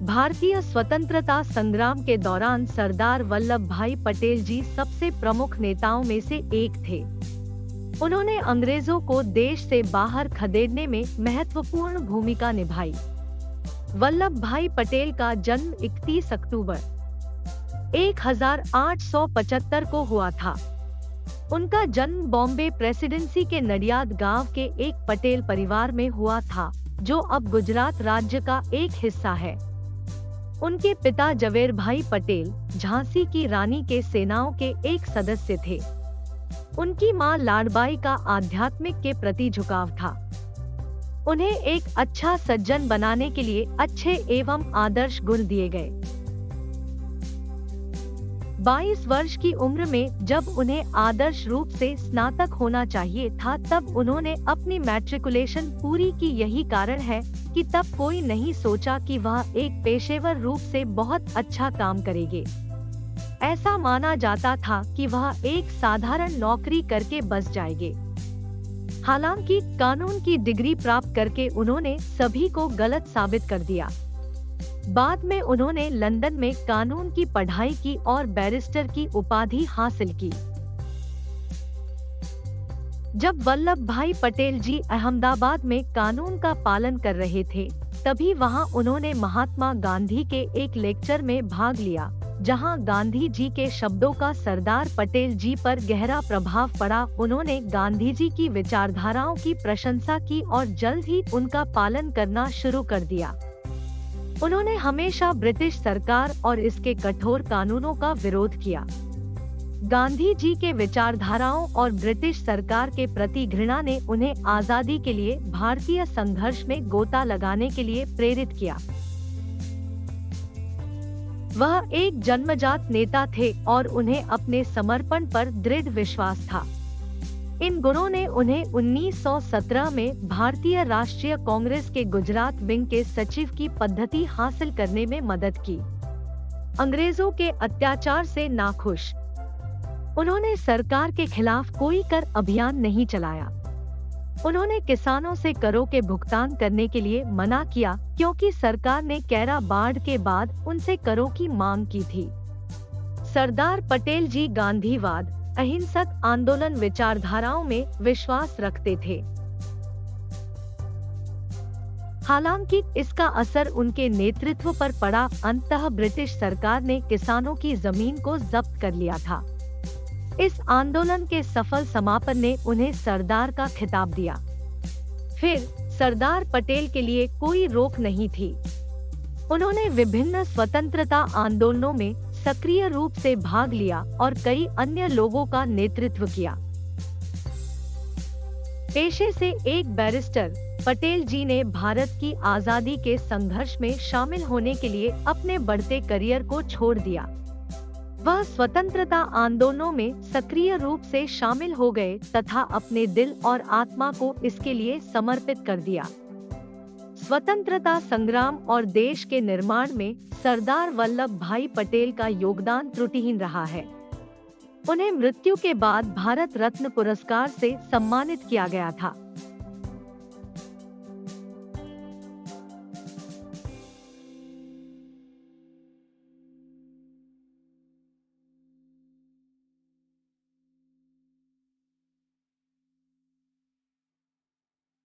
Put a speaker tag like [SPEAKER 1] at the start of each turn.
[SPEAKER 1] भारतीय स्वतंत्रता संग्राम के दौरान सरदार वल्लभ भाई पटेल जी सबसे प्रमुख नेताओं में से एक थे। उन्होंने अंग्रेजों को देश से बाहर खदेड़ने में महत्वपूर्ण भूमिका निभाई। वल्लभ भाई पटेल का जन्म 31 अक्टूबर 1875 को हुआ था। उनका जन्म बॉम्बे प्रेसिडेंसी के नडियाद गांव के एक पटेल परिवार में हुआ था, जो अब गुजरात राज्य का एक हिस्सा है। उनके पिता जवेर भाई पटेल झांसी की रानी के सेनाओं के एक सदस्य थे। उनकी मां लाडबाई का आध्यात्मिक के प्रति झुकाव था। उन्हें एक अच्छा सज्जन बनाने के लिए अच्छे एवं आदर्श गुण दिए गए। 22 वर्ष की उम्र में जब उन्हें आदर्श रूप से स्नातक होना चाहिए था, तब उन्होंने अपनी मैट्रिकुलेशन पूरी की। यही कारण है कि तब कोई नहीं सोचा कि वह एक पेशेवर रूप से बहुत अच्छा काम करेंगे। ऐसा माना जाता था कि वह एक साधारण नौकरी करके बस जाएंगे। हालांकि कानून की डिग्री प्राप्त करके उन्होंने सभी को गलत साबित कर दिया। बाद में उन्होंने लंदन में कानून की पढ़ाई की और बैरिस्टर की उपाधि हासिल की। जब वल्लभ भाई पटेल जी अहमदाबाद में कानून का पालन कर रहे थे, तभी वहां उन्होंने महात्मा गांधी के एक लेक्चर में भाग लिया, जहां गांधी जी के शब्दों का सरदार पटेल जी पर गहरा प्रभाव पड़ा। उन्होंने गांधी जी की विचारधाराओं की प्रशंसा की और जल्द ही उनका पालन करना शुरू कर दिया। उन्होंने हमेशा ब्रिटिश सरकार और इसके कठोर कानूनों का विरोध किया। गांधी जी के विचारधाराओं और ब्रिटिश सरकार के प्रति घृणा ने उन्हें आजादी के लिए भारतीय संघर्ष में गोता लगाने के लिए प्रेरित किया। वह एक जन्मजात नेता थे और उन्हें अपने समर्पण पर दृढ़ विश्वास था। इन गुणों ने उन्हें 1917 में भारतीय राष्ट्रीय कांग्रेस के गुजरात विंग के सचिव की पद्धति हासिल करने में मदद की। अंग्रेजों के अत्याचार से नाखुश, उन्होंने सरकार के खिलाफ कोई कर अभियान नहीं चलाया। उन्होंने किसानों से करों के भुगतान करने के लिए मना किया, क्योंकि सरकार ने कैरा बाढ़ के बाद उनसे करों की मांग की थी। सरदार पटेल जी गांधीवाद, अहिंसक आंदोलन विचारधाराओं में विश्वास रखते थे। हालांकि इसका असर उनके नेतृत्व पर पड़ा। अंततः ब्रिटिश सरकार ने किसानों की जमीन को जब्त कर लिया था। इस आंदोलन के सफल समापन ने उन्हें सरदार का खिताब दिया। फिर सरदार पटेल के लिए कोई रोक नहीं थी। उन्होंने विभिन्न स्वतंत्रता आंदोलनों में सक्रिय रूप से भाग लिया और कई अन्य लोगों का नेतृत्व किया। पेशे से एक बैरिस्टर, पटेल जी ने भारत की आजादी के संघर्ष में शामिल होने के लिए अपने बढ़ते करियर को छोड़ दिया। वह स्वतंत्रता आंदोलनों में सक्रिय रूप से शामिल हो गए तथा अपने दिल और आत्मा को इसके लिए समर्पित कर दिया। स्वतंत्रता संग्राम और देश के निर्माण में सरदार वल्लभ भाई पटेल का योगदान त्रुटिहीन रहा है। उन्हें मृत्यु के बाद भारत रत्न पुरस्कार से सम्मानित किया गया था।